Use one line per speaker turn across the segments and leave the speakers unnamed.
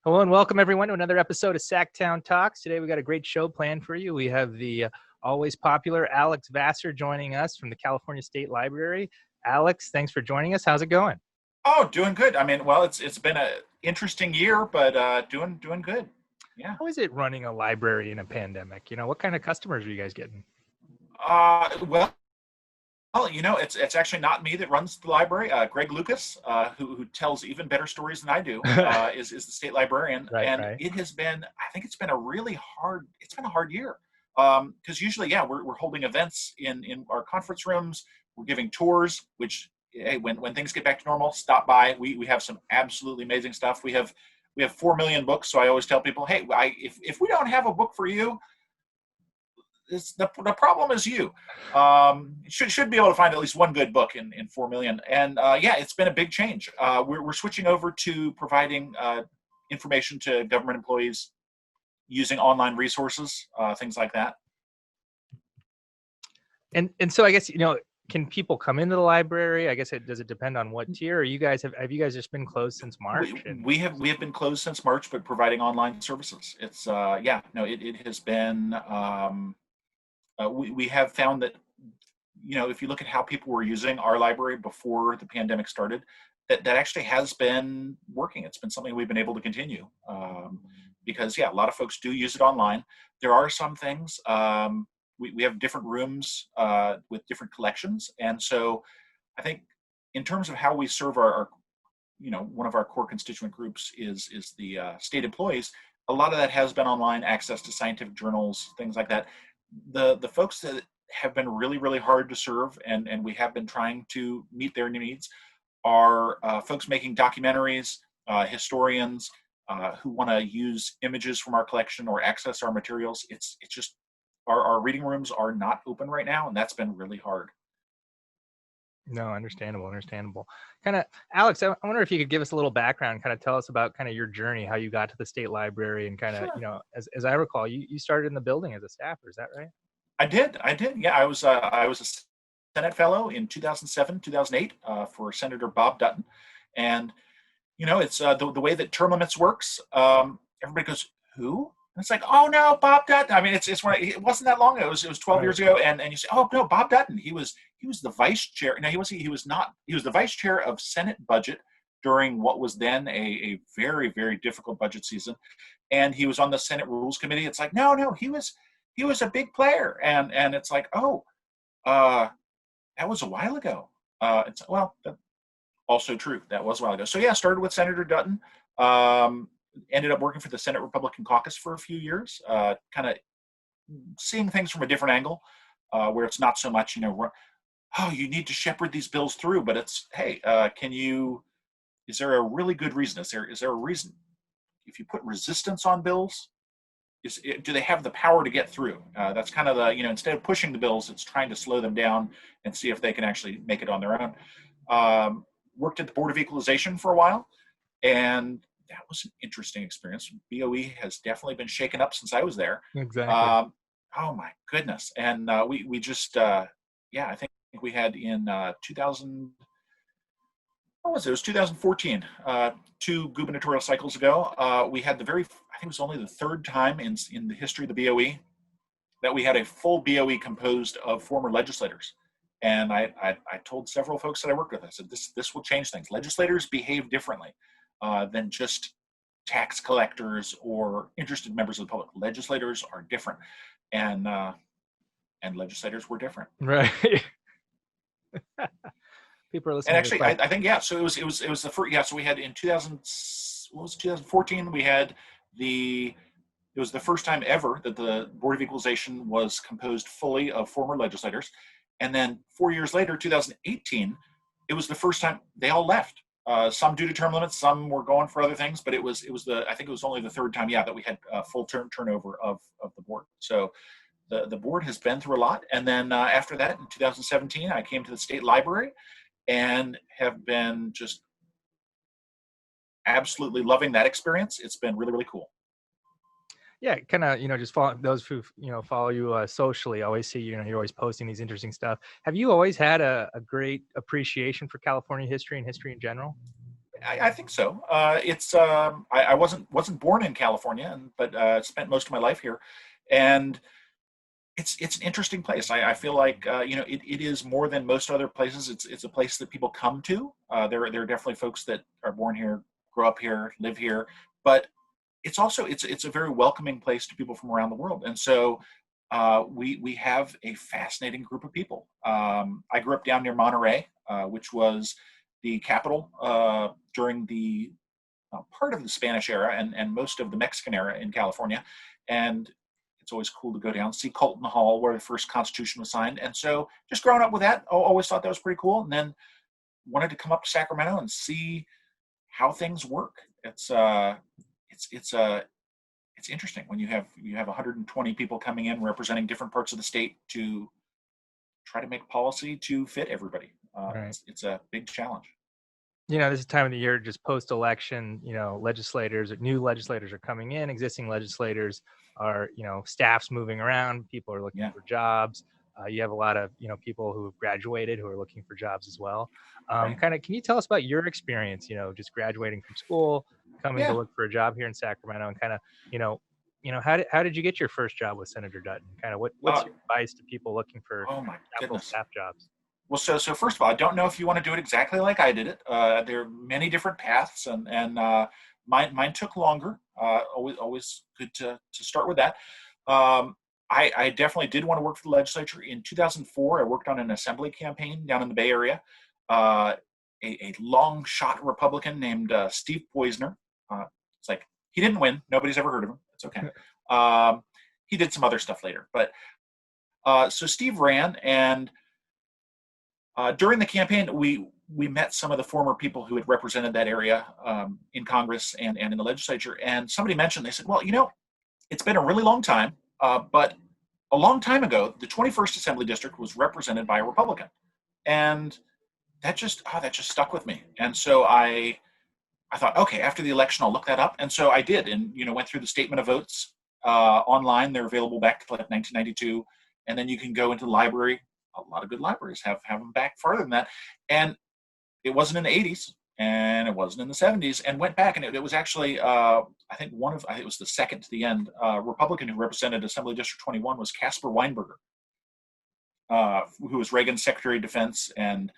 Hello and welcome everyone to another episode of Sacktown Talks. Today we got a great show planned for you. We have the always popular Alex Vassar joining us from the California State Library. Alex, thanks for joining us. How's it going?
Oh, doing good. I mean, well, it's been an interesting year, but doing good. Yeah.
How is it running a library in a pandemic? What kind of customers are you guys getting?
Well, it's actually not me that runs the library. Greg Lucas, who tells even better stories than I do, is the state librarian, and
Right.
it has been. I think it's been a really hard. It's been a hard year because usually, yeah, we're holding events in our conference rooms. We're giving tours, which hey, when things get back to normal, stop by. We have some absolutely amazing stuff. We have 4 million books, so I always tell people, hey, if we don't have a book for you, the problem is you. Should be able to find at least one good book in 4 million. And yeah, it's been a big change. We're switching over to providing information to government employees using online resources, things like that.
And so I guess, can people come into the library? I guess does it depend on what tier? Or have you guys just been closed since March?
We have been closed since March, but providing online services. It's it has been. We have found that, if you look at how people were using our library before the pandemic started, that actually has been working. It's been something we've been able to continue because, yeah, a lot of folks do use it online. There are some things, we have different rooms with different collections. And so I think in terms of how we serve our one of our core constituent groups is the state employees. A lot of that has been online, access to scientific journals, things like that. The folks that have been really, really hard to serve, and we have been trying to meet their needs, are folks making documentaries, historians who want to use images from our collection or access our materials. It's just our reading rooms are not open right now, and that's been really hard.
No, understandable. Kind of, Alex, I wonder if you could give us a little background, kind of tell us about kind of your journey, how you got to the state library, and kind of,
Sure.
as I recall, you started in the building as a staffer. Is that right?
I did. Yeah, I was a Senate fellow in 2007, 2008 for Senator Bob Dutton, and it's the way that term limits works. Everybody goes, who? And it's like, oh no, Bob Dutton. I mean, it wasn't that long ago. It was 12 years ago, and you say, oh no, Bob Dutton. He was the vice chair. No, he was not. He was the vice chair of Senate budget during what was then a very, very difficult budget season, and he was on the Senate Rules Committee. It's like, no, he was a big player, and it's like, oh, that was a while ago. That's also true. That was a while ago. So yeah, started with Senator Dutton. Ended up working for the Senate Republican Caucus for a few years, kind of seeing things from a different angle, where it's not so much, oh, you need to shepherd these bills through, but it's, hey, is there a really good reason? Is there a reason? If you put resistance on bills, do they have the power to get through? That's kind of the, instead of pushing the bills, it's trying to slow them down and see if they can actually make it on their own. Worked at the Board of Equalization for a while, and that was an interesting experience. BOE has definitely been shaken up since I was there.
Exactly.
Oh my goodness. And we just, I think we had in 2000, what was it? It was 2014, 2 gubernatorial cycles ago. We had I think it was only the third time in the history of the BOE that we had a full BOE composed of former legislators. And I told several folks that I worked with, I said, this will change things. Legislators behave differently than just tax collectors or interested members of the public. Legislators are different, and legislators were different.
Right. People are listening.
And actually, I think, yeah. So it was the first. Yeah. So we had in 2014. We had it was the first time ever that the Board of Equalization was composed fully of former legislators. And then 4 years later, 2018, it was the first time they all left. Some due to term limits, some were going for other things, but I think it was only the third time, that we had full turnover of the board. So the board has been through a lot. And then after that, in 2017, I came to the state library and have been just absolutely loving that experience. It's been really, really cool.
Yeah, kind of, just follow those who, follow you socially. Always see, you're always posting these interesting stuff. Have you always had a great appreciation for California history and history in general?
I think so. I wasn't born in California, but spent most of my life here, and it's an interesting place. I feel like it is more than most other places. It's a place that people come to. There are definitely folks that are born here, grow up here, live here, but it's a very welcoming place to people from around the world. And so we have a fascinating group of people. I grew up down near Monterey, which was the capital during the part of the Spanish era and most of the Mexican era in California. And it's always cool to go down, see Colton Hall, where the first Constitution was signed. And so just growing up with that, I always thought that was pretty cool. And then wanted to come up to Sacramento and see how things work. It's interesting when you have 120 people coming in representing different parts of the state to try to make policy to fit everybody.
Right.
It's a big challenge.
This is time of the year, just post-election, new legislators are coming in, existing legislators are, staff's moving around, people are looking for jobs. You have a lot of, people who have graduated who are looking for jobs as well.
Right.
Can you tell us about your experience, just graduating from school, coming to look for a job here in Sacramento, and how did you get your first job with Senator Dutton? What's your advice to people looking for capital staff jobs?
Well, so first of all, I don't know if you want to do it exactly like I did it. There are many different paths, and mine took longer. Always good to start with that. I definitely did want to work for the legislature. In 2004, I worked on an assembly campaign down in the Bay Area. A long shot Republican named Steve Poizner. It's like he didn't win. Nobody's ever heard of him. It's okay. He did some other stuff later, but so Steve ran, and during the campaign, we met some of the former people who had represented that area in Congress and in the legislature. And somebody mentioned, they said, well, it's been a really long time, but a long time ago, the 21st Assembly District was represented by a Republican. And that just stuck with me. And so I thought, okay, after the election, I'll look that up. And so I did, and went through the statement of votes online. They're available back to like 1992. And then you can go into the library. A lot of good libraries have them back farther than that. And it wasn't in the 80s, and it wasn't in the 70s, and went back, and it was actually, I think it was the second to the end, Republican who represented Assembly District 21 was Caspar Weinberger, who was Reagan's Secretary of Defense, and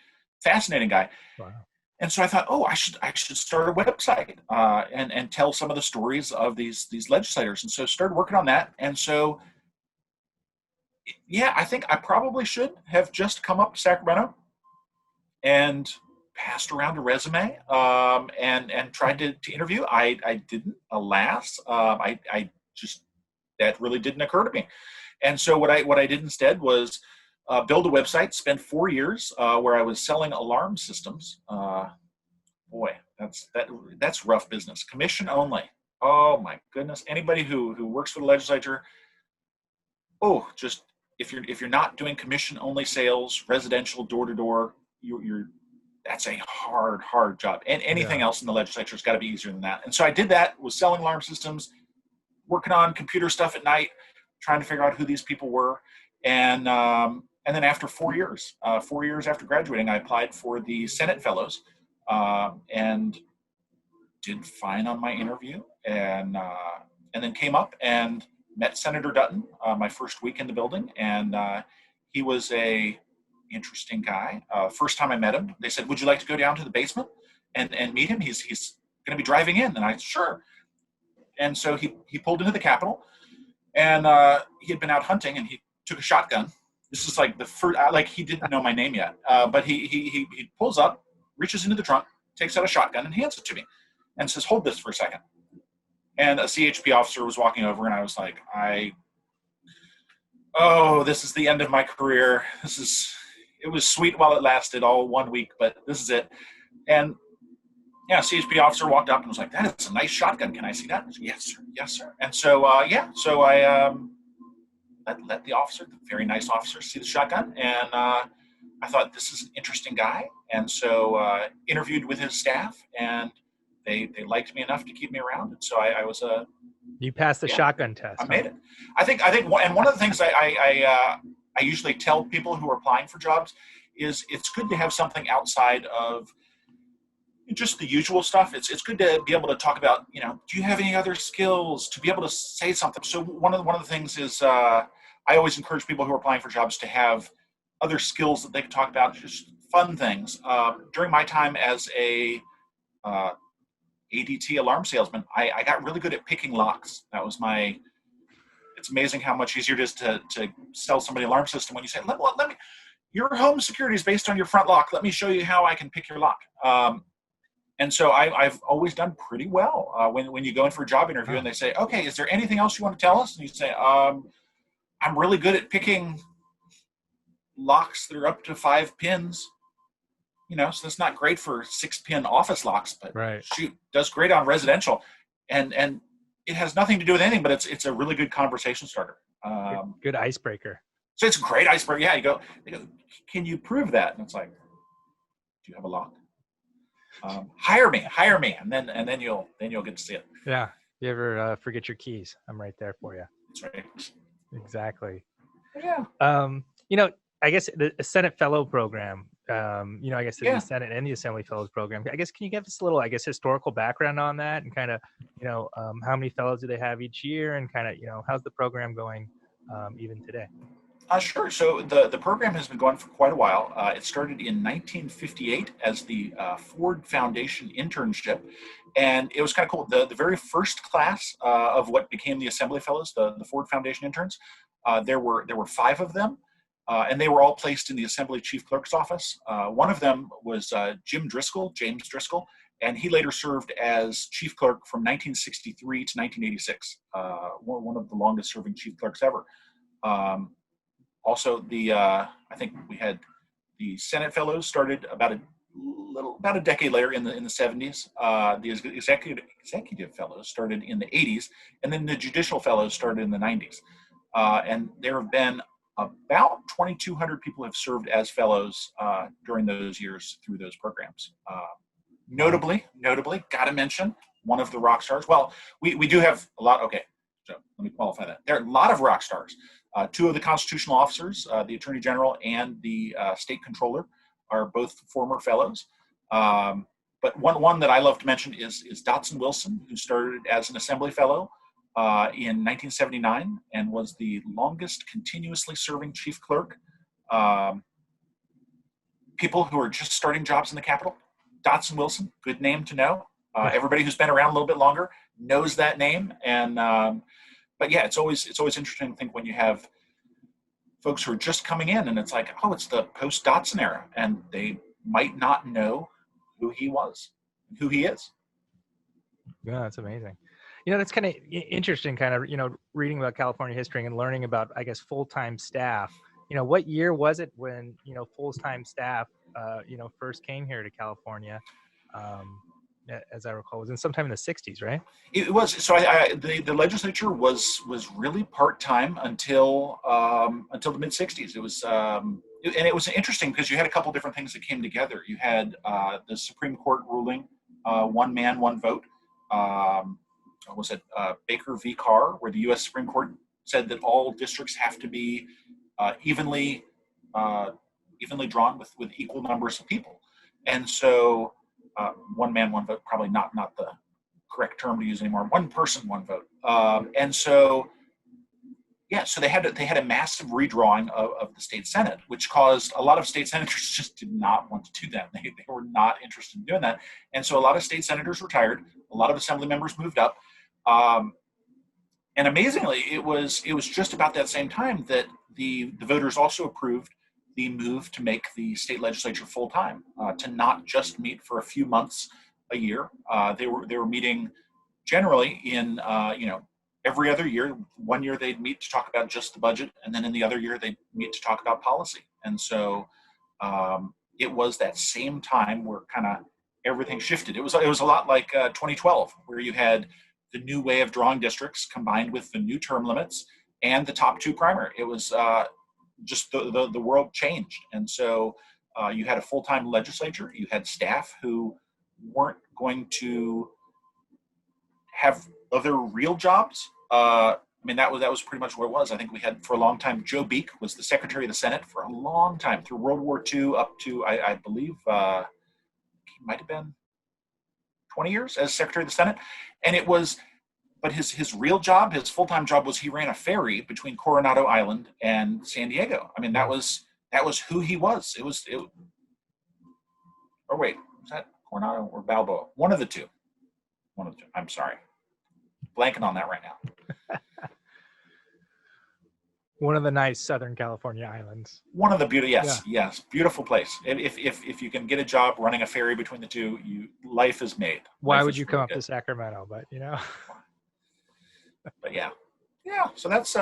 fascinating guy.
Wow.
And so I thought, I should start a website and tell some of the stories of these legislators. And so started working on that. And so, yeah, I think I probably should have just come up to Sacramento and passed around a resume and tried to interview. I didn't, alas. I just, that really didn't occur to me. And so what I did instead was build a website, spend 4 years where I was selling alarm systems. Boy, that's rough business. Commission only. Oh my goodness. Anybody who works for the legislature, just if you're not doing commission only sales, residential, door to door, that's a hard job. And anything else in the legislature has got to be easier than that. And so I did that, was selling alarm systems, working on computer stuff at night, trying to figure out who these people were. And then after 4 years, 4 years after graduating, I applied for the Senate Fellows and did fine on my interview, and then came up and met Senator Dutton my first week in the building, and he was a interesting guy. First time I met him, they said, "Would you like to go down to the basement and meet him? He's going to be driving in." And I said, "Sure." And so he pulled into the Capitol, and he had been out hunting, and he took a shotgun. This is like the first, he didn't know my name yet, but he pulls up, reaches into the trunk, takes out a shotgun, and hands it to me, and says, "Hold this for a second." And a CHP officer was walking over, and I was like, this is the end of my career. It was sweet while it lasted, all 1 week, but this is it. And yeah, CHP officer walked up and was like, "That is a nice shotgun. Can I see that?" I said, "Yes, sir. Yes, sir." And so, so I let the officer, the very nice officer, see the shotgun. And I thought, this is an interesting guy. And so interviewed with his staff, and they liked me enough to keep me around. And so I was
You passed the shotgun test.
I made it. I think, and one of the things I usually tell people who are applying for jobs is it's good to have something outside of, just the usual stuff. It's good to be able to talk about, do you have any other skills, to be able to say something. So one of the things is I always encourage people who are applying for jobs to have other skills that they can talk about, just fun things. During my time as a ADT alarm salesman, I got really good at picking locks. It's amazing how much easier it is to sell somebody an alarm system when you say, let me, your home security is based on your front lock. Let me show you how I can pick your lock. And so I've always done pretty well when you go in for a job interview and they say, okay, is there anything else you want to tell us? And you say, I'm really good at picking locks that are up to 5 pins. So that's not great for 6-pin office locks, but shoot, does great on residential. And it has nothing to do with anything, but it's a really good conversation starter.
Good icebreaker.
So it's a great icebreaker. Yeah, they go, can you prove that? And it's like, do you have a lock? Hire me, and then you'll get to see it.
Yeah. You ever forget your keys? I'm right there for you.
That's right.
Exactly.
Yeah.
I guess the Senate Fellow Program. I guess the Senate and the Assembly Fellows Program. I guess, can you give us a little, historical background on that, and kind of, how many fellows do they have each year, and kind of, how's the program going even today?
Sure. So the program has been going for quite a while. It started in 1958 as the Ford Foundation internship, and it was kind of cool. The very first class of what became the Assembly Fellows, the Ford Foundation interns, there were 5 of them, and they were all placed in the Assembly Chief Clerk's office. One of them was James Driscoll, and he later served as Chief Clerk from 1963 to 1986. One of the longest serving Chief Clerks ever. Also, I think we had the Senate Fellows started about a decade later in the 70s. The executive Fellows started in the 80s, and then the Judicial Fellows started in the 90s. And there have been about 2,200 people have served as fellows during those years through those programs. Notably, got to mention one of the rock stars. Well, we do have a lot. Okay, so let me qualify that. There are a lot of rock stars. 2 of the constitutional officers, the Attorney General and the State Controller, are both former fellows. But one that I love to mention is Dotson Wilson, who started as an Assembly Fellow in 1979 and was the longest continuously serving Chief Clerk. People who are just starting jobs in the Capitol, Dotson Wilson, good name to know. Everybody who's been around a little bit longer knows that name. And but yeah, it's always interesting to think when you have folks who are just coming in and it's like, oh, it's the post-Dotson era, and they might not know who he was, who he is.
Yeah, that's amazing. That's kind of interesting, kind of, reading about California history and learning about, I guess, full-time staff. What year was it when, full-time staff, first came here to California? As I recall, it was sometime in the 60s, right?
It was. So the legislature was really part-time until the mid 60s. It was, and it was interesting because you had a couple different things that came together. You had the Supreme Court ruling, one man, one vote. Was it Baker v. Carr, where the U.S. Supreme Court said that all districts have to be evenly drawn with equal numbers of people, and so. One man, one vote, probably not the correct term to use anymore. One person, one vote. And so, so they had a massive redrawing of the state Senate, which caused a lot of state senators just did not want to do that. They were not interested in doing that. And so a lot of state senators retired. A lot of assembly members moved up. And amazingly, it was just about that same time that the voters also approved the move to make the state legislature full-time, to not just meet for a few months a year. They were meeting generally in every other year. One year they'd meet to talk about just the budget, and then in the other year they'd meet to talk about policy. And so it was that same time where kind of everything shifted. It was a lot like 2012, where you had the new way of drawing districts combined with the new term limits and the top 2 primary. It was just the world changed. And so you had a full-time legislature, you had staff who weren't going to have other real jobs. That was pretty much what it was. I think we had for a long time, Joe Beek was the Secretary of the Senate for a long time, through World War II up to, I believe, he might have been 20 years as Secretary of the Senate. And it was, but his real job, his full-time job was he ran a ferry between Coronado Island and San Diego. I mean, that was who he was. Or wait, was that Coronado or Balboa? One of the two. I'm sorry. Blanking on that right now.
One of the nice Southern California islands.
One of the yes, beautiful place. If you can get a job running a ferry between the two, life is made.
Why
life
would you come up
good.
to Sacramento? But
But yeah. So that's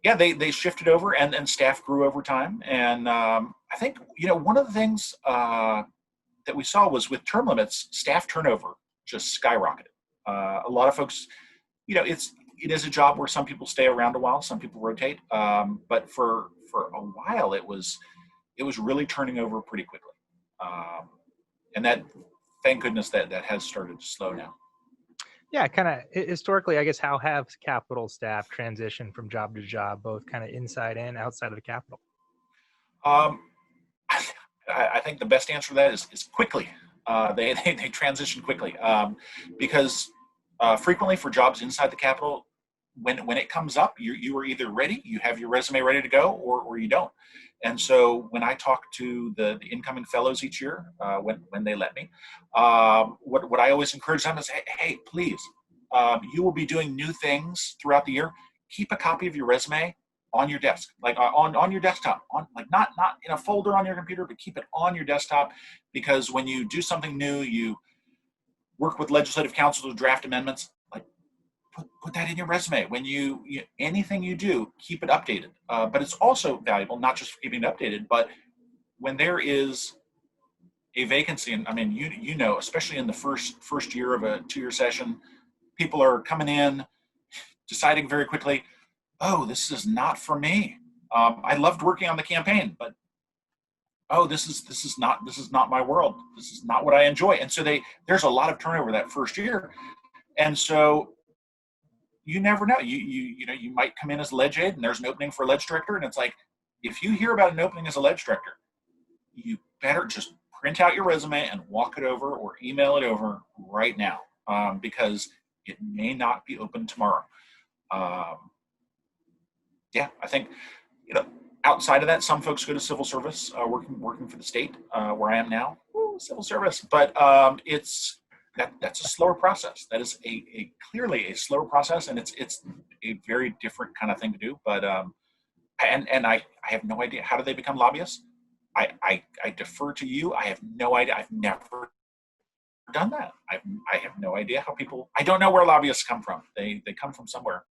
they shifted over and staff grew over time. And I think one of the things that we saw was with term limits, staff turnover just skyrocketed. A lot of folks, it is a job where some people stay around a while, some people rotate. But for a while, it was really turning over pretty quickly. And that, thank goodness, that has started to slow now.
Yeah, kind of historically, I guess, how have Capitol staff transitioned from job to job, both kind of inside and outside of the Capitol?
I think the best answer to that is quickly. They transition quickly because frequently for jobs inside the Capitol, when it comes up, you are either ready, you have your resume ready to go, or you don't. And so when I talk to the incoming fellows each year, when they let me, what I always encourage them is, hey, please, you will be doing new things throughout the year. Keep a copy of your resume on your desk, like on your desktop, not in a folder on your computer, but keep it on your desktop, because when you do something new, you work with legislative council to draft amendments, like put that in your resume. When you anything you do, keep it updated. But it's also valuable, not just for keeping it updated, but when there is a vacancy, and I mean, especially in the first year of a 2-year session, people are coming in, deciding very quickly, oh, this is not for me. I loved working on the campaign, but this is not my world. This is not what I enjoy. And so there's a lot of turnover that first year. And so you never know. You might come in as ledge aide and there's an opening for a ledge director. And it's like, if you hear about an opening as a ledge director, you better just print out your resume and walk it over or email it over right now, because it may not be open tomorrow. I think, outside of that, some folks go to civil service, working for the state, where I am now. Civil service, but that's a slower process. That is clearly a slower process, and it's a very different kind of thing to do. But and I have no idea, how do they become lobbyists? I defer to you. I have no idea. I've never done that. I have no idea how people. I don't know where lobbyists come from. They come from somewhere.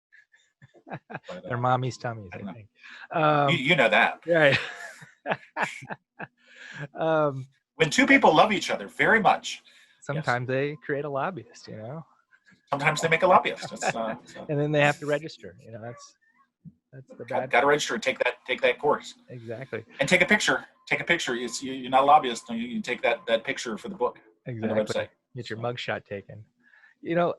But,
their mommy's tummies, I think.
You know that.
Right.
When two people love each other very much,
sometimes they create a lobbyist,
Sometimes they make a lobbyist.
And then they have to register. That's the bad.
Got to register and take that course.
Exactly.
And take a picture. You're not a lobbyist. You take that picture for the book.
Exactly.
On the website.
Get your mugshot taken.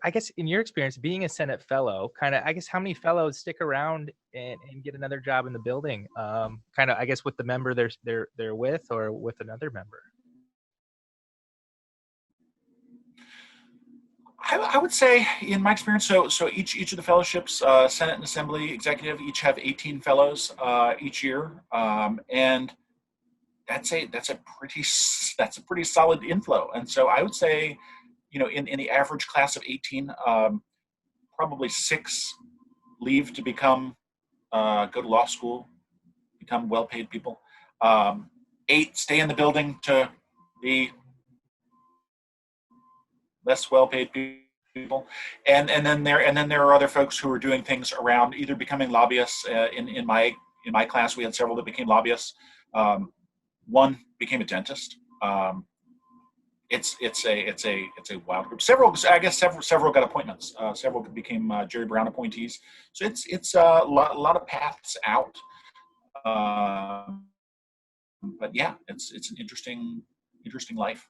I guess in your experience being a Senate fellow, I guess how many fellows stick around and get another job in the building? I guess with the member they're with, or with another member.
I would say, in my experience, so each of the fellowships, Senate and Assembly, Executive, each have 18 fellows each year, and that's a pretty solid inflow. And so I would say, in the average class of 18, probably 6 leave to become go to law school, become well-paid people. 8 stay in the building to be less well-paid people, and then there are other folks who are doing things around, either becoming lobbyists. In my class, we had several that became lobbyists. One became a dentist. It's a wild group. Several got appointments. Several became Jerry Brown appointees. So it's a lot of paths out. But yeah, it's an interesting life.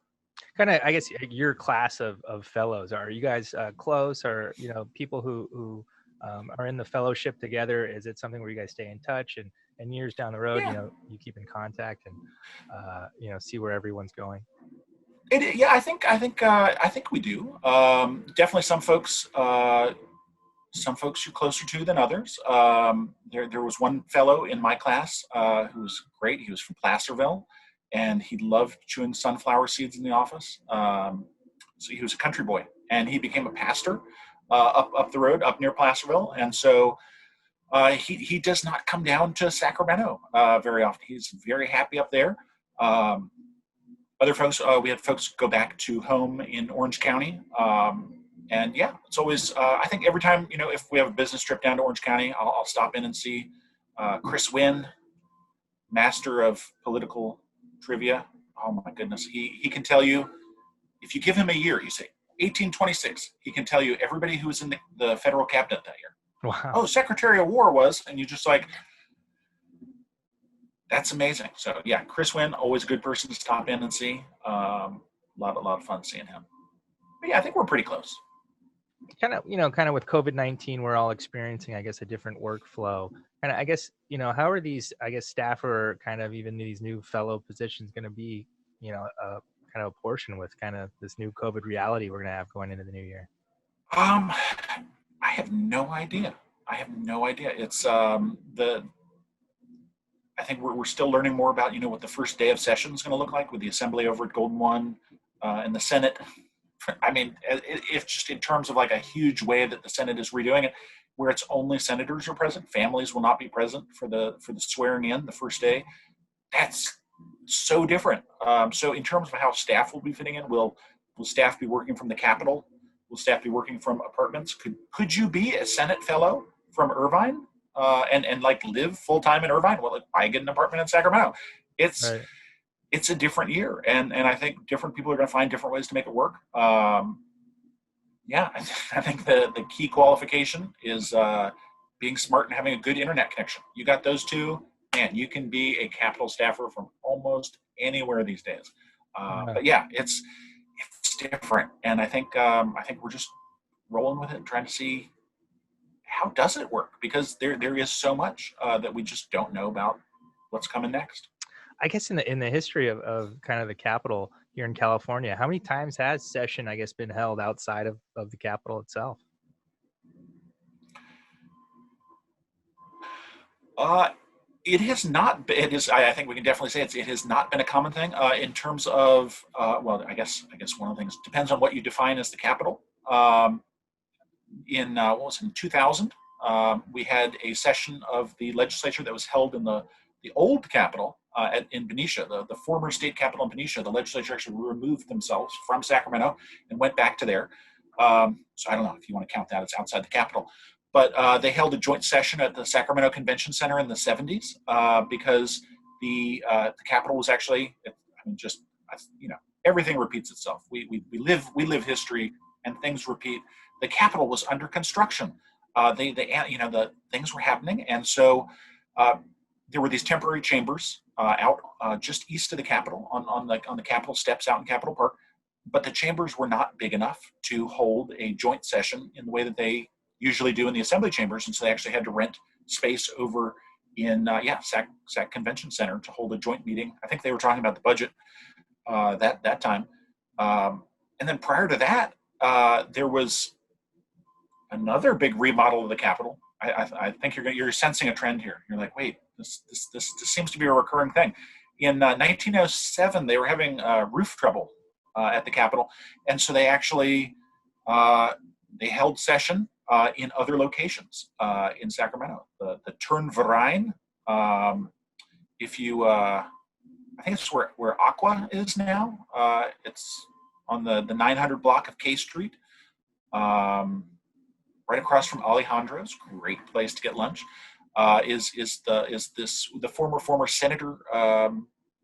I guess your class of fellows, are you guys close, or people who are in the fellowship together? Is it something where you guys stay in touch and years down the road, you keep in contact and see where everyone's going?
Yeah, I think we do. Definitely some folks you're closer to than others. There was one fellow in my class who was great. He was from Placerville, and he loved chewing sunflower seeds in the office. So he was a country boy, and he became a pastor up the road, up near Placerville. And so he does not come down to Sacramento very often. He's very happy up there. Um, Other folks, we had folks go back to home in Orange County. And yeah, it's always, I think every time, if we have a business trip down to Orange County, I'll stop in and see Chris Wynn, master of political trivia. Oh my goodness. He can tell you, if you give him a year, you say 1826, he can tell you everybody who was in the federal cabinet that year.
Wow.
Oh, Secretary of War was, and you just like, that's amazing. So yeah, Chris Wynn, always a good person to stop in and see. A lot of fun seeing him. But yeah, I think we're pretty close.
Kind of with COVID-19, we're all experiencing, I guess, a different workflow. And I guess, how are these, I guess, staff or kind of even these new fellow positions going to be, kind of a portion with kind of this new COVID reality we're going to have going into the new year?
Um, I have no idea. I have no idea. It's the. I think we're still learning more about what the first day of session is going to look like with the assembly over at Golden One and the Senate. I mean, if just in terms of like a huge way that the Senate is redoing it, where it's only senators are present, families will not be present for the swearing in the first day. That's so different. So in terms of how staff will be fitting in, will staff be working from the Capitol? Will staff be working from apartments? Could you be a Senate fellow from Irvine and like live full time in Irvine? Well, like, I get an apartment in Sacramento. It's
Right.
it's a different year, and I think different people are going to find different ways to make it work. Yeah, I think the key qualification is being smart and having a good internet connection. You got those two, man, you can be a Capitol staffer from almost anywhere these days.
Yeah.
But yeah, it's different, and I think we're just rolling with it and trying to see how does it work, because there is so much that we just don't know about what's coming next.
I guess in the history of kind of the Capitol here in California, how many times has session, I guess, been held outside of the Capitol itself?
Uh, it has not been, it is, I think we can definitely say it has not been a common thing in terms of, well, I guess one of the things depends on what you define as the capital. In, what was it, in 2000, we had a session of the legislature that was held in the old Capitol in Benicia, the former state capitol in Benicia. The legislature actually removed themselves from Sacramento and went back to there. So I don't know if you want to count that as outside the Capitol. But they held a joint session at the Sacramento Convention Center in the 70s because the Capitol was actually, I mean, just, everything repeats itself. We live history, and things repeat. The Capitol was under construction. The things were happening, and so there were these temporary chambers out just east of the Capitol on the Capitol steps out in Capitol Park. But the chambers were not big enough to hold a joint session in the way that they usually do in the assembly chambers, and so they actually had to rent space over in Sac Convention Center to hold a joint meeting. I think they were talking about the budget that time, and then prior to that, there was another big remodel of the Capitol. I think you're sensing a trend here. You're like, wait, this seems to be a recurring thing. In 1907, they were having roof trouble at the Capitol, and so they actually they held session in other locations in Sacramento. The Turnverein, if you, I think it's where Aqua is now. It's on the 900 block of K Street, right across from Alejandro's. Great place to get lunch. Is the former senator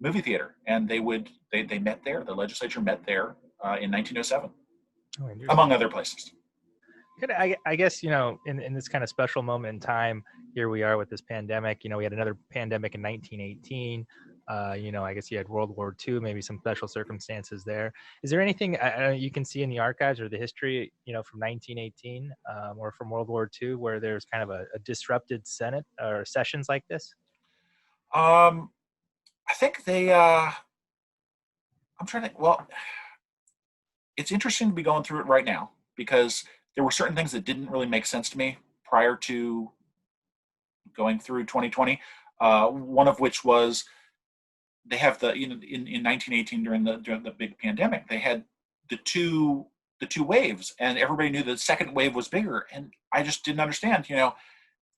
movie theater, and they met there. The legislature met there in 1907,
Oh, interesting.
among other places.
I guess, in this kind of special moment in time, here we are with this pandemic. We had another pandemic in 1918. I guess you had World War II, maybe some special circumstances there. Is there anything you can see in the archives or the history, from 1918 or from World War II, where there's kind of a disrupted Senate or sessions like this?
I think they. I'm trying to. Well, it's interesting to be going through it right now because there were certain things that didn't really make sense to me prior to going through 2020. One of which was they have in 1918 during the big pandemic, they had the two waves, and everybody knew the second wave was bigger. And I just didn't understand,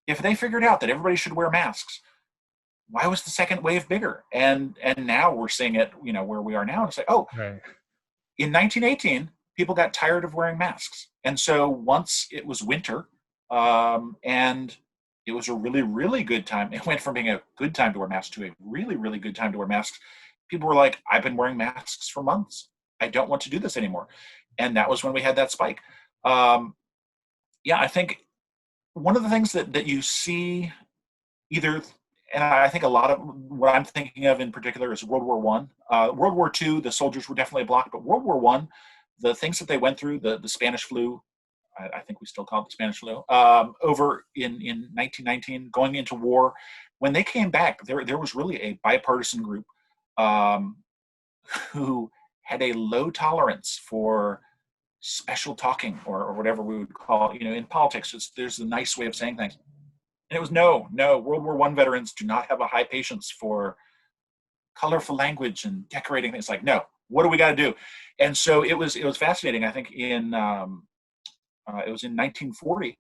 if they figured out that everybody should wear masks, why was the second wave bigger? And now we're seeing it, where we are now. It's like, oh,
Right.
in 1918, people got tired of wearing masks. And so once it was winter, and it was a really, really good time. It went from being a good time to wear masks to a really, really good time to wear masks. People were like, I've been wearing masks for months. I don't want to do this anymore. And that was when we had that spike. Yeah, I think one of the things that you see either, and I think a lot of what I'm thinking of in particular is World War One. World War Two, the soldiers were definitely blocked, but World War One, the things that they went through, the Spanish flu, I think we still call it the Spanish flu, over in 1919, going into war, when they came back, there was really a bipartisan group who had a low tolerance for special talking or whatever we would call it. In politics, there's a nice way of saying things. And it was no, World War One veterans do not have a high patience for colorful language and decorating things. Like, no, what do we got to do? And so it was fascinating. I think it was in 1940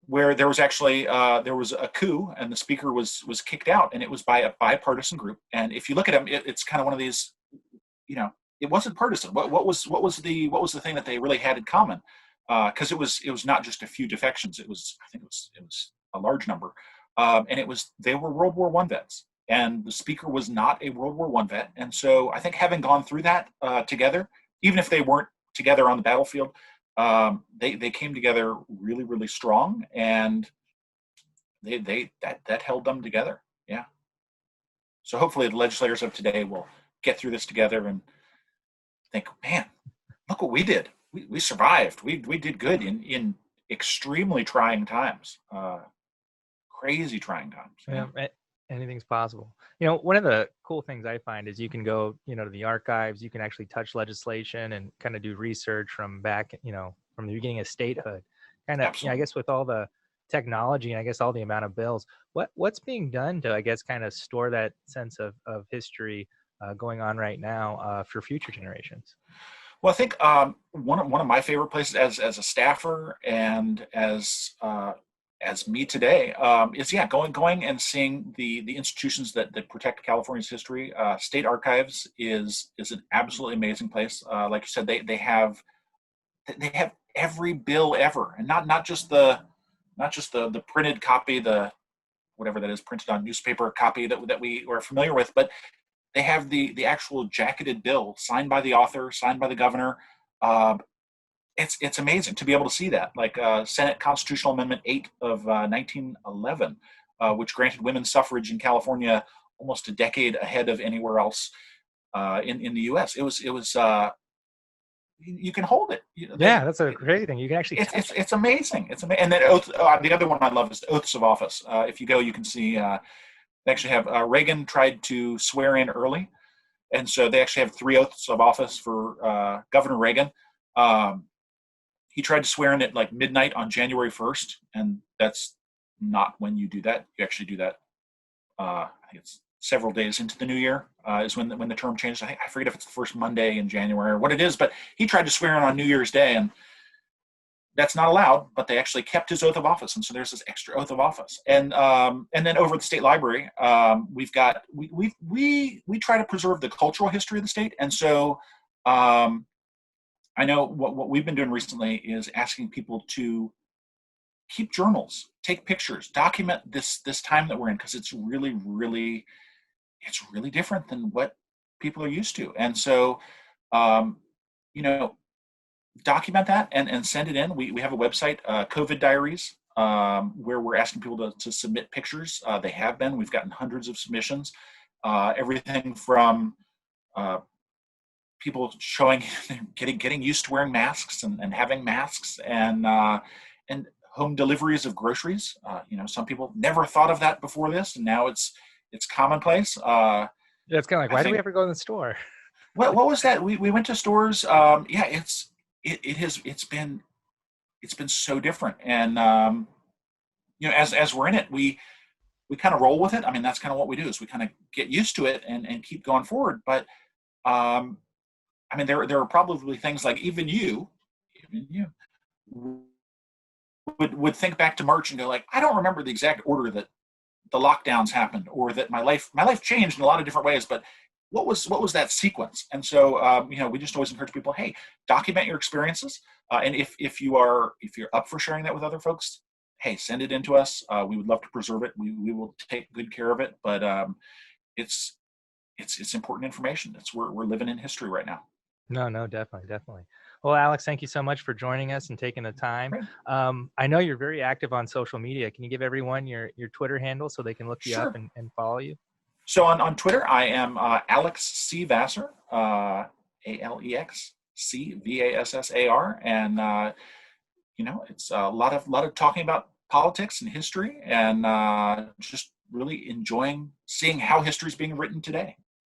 where there was actually there was a coup, and the speaker was kicked out, and it was by a bipartisan group. And if you look at them, it's kind of one of these, it wasn't partisan. What was the thing that they really had in common? Because it was not just a few defections. I think it was a large number, and they were World War One vets, and the speaker was not a World War One vet. And so I think having gone through that together, even if they weren't together on the battlefield, they came together really, really strong, and that held them together. Yeah. So hopefully the legislators of today will get through this together and think, man, look what we did. We survived. We did good in extremely trying times, crazy trying times.
Yeah. Anything's possible. One of the cool things I find is you can go, to the archives, you can actually touch legislation and kind of do research from back, from the beginning of statehood. Kind of, I guess with all the technology and I guess all the amount of bills, what's being done to, I guess, kind of store that sense of history going on right now for future generations?
Well, I think one of my favorite places as a staffer and as me today is going and seeing the institutions that protect California's history. State Archives is an absolutely amazing place. Like you said, they have every bill ever, and not just the printed copy, the whatever that is, printed on newspaper copy that we are familiar with, but they have the actual jacketed bill signed by the author, signed by the governor. It's amazing to be able to see that, like Senate Constitutional Amendment 8 of 1911, which granted women's suffrage in California almost a decade ahead of anywhere else in the U.S. It was you can hold it.
That's a great thing. You can actually.
It's amazing. It's amazing. And then the other one I love is oaths of office. If you go, you can see. They actually have Reagan tried to swear in early, and so they actually have 3 oaths of office for Governor Reagan. He tried to swear in at like midnight on January 1st, and that's not when you do that. You actually do that. I think it's several days into the new year is when the term changes. I forget if it's the first Monday in January or what it is, but he tried to swear in on New Year's Day, and that's not allowed. But they actually kept his oath of office, and so there's this extra oath of office. And then over at the state library, we've got we try to preserve the cultural history of the state, and so. I know what we've been doing recently is asking people to keep journals, take pictures, document this time that we're in, because it's really, really, different than what people are used to. And so, document that and send it in. We have a website, COVID Diaries, where we're asking people to submit pictures. They have been. We've gotten hundreds of submissions. Everything from people showing getting used to wearing masks and having masks and home deliveries of groceries. Some people never thought of that before this, and now it's commonplace.
It's kind of like, why do we ever go in the store?
what was that? We went to stores. Yeah, it's been so different. And as we're in it, we kind of roll with it. I mean, that's kind of what we do, is we kind of get used to it and keep going forward. But I mean, there are probably things like even you would think back to March and go like, I don't remember the exact order that the lockdowns happened, or that my life changed in a lot of different ways, but what was that sequence? And so we just always encourage people, hey, document your experiences, and if you're up for sharing that with other folks, hey, send it in to us. We would love to preserve it. We will take good care of it. But it's important information. We're living in history right now.
No, definitely. Well, Alex, thank you so much for joining us and taking the time.
Great.
I know you're very active on social media. Can you give everyone your Twitter handle so they can look you
Sure.
up and follow you?
So on Twitter, I am Alex C. Vassar, Alex C. Vassar, and it's a lot of talking about politics and history, and just really enjoying seeing how history is being written today.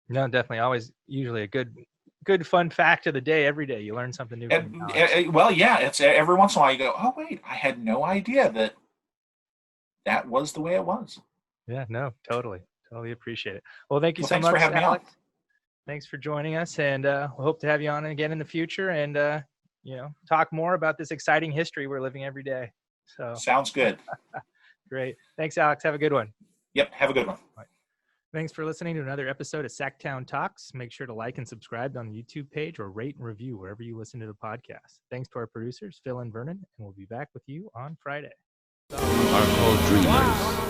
No, definitely. Always usually a good fun fact of the day. Every day you learn something new from Alex.
Well, yeah, it's every once in a while you go, oh wait, I had no idea that was the way it was.
Yeah, no, totally appreciate it. Well, thank you so
Thanks
much,
for having
Alex.
me on.
Thanks for joining us, and we'll hope to have you on again in the future, and talk more about this exciting history we're living every day. So
sounds good.
Great. Thanks, Alex. Have a good one.
Yep. Have a good one.
Right. Thanks for listening to another episode of Sacktown Talks. Make sure to like and subscribe on the YouTube page, or rate and review wherever you listen to the podcast. Thanks to our producers, Phil and Vernon, and we'll be back with you on Friday.
Are called dreamers.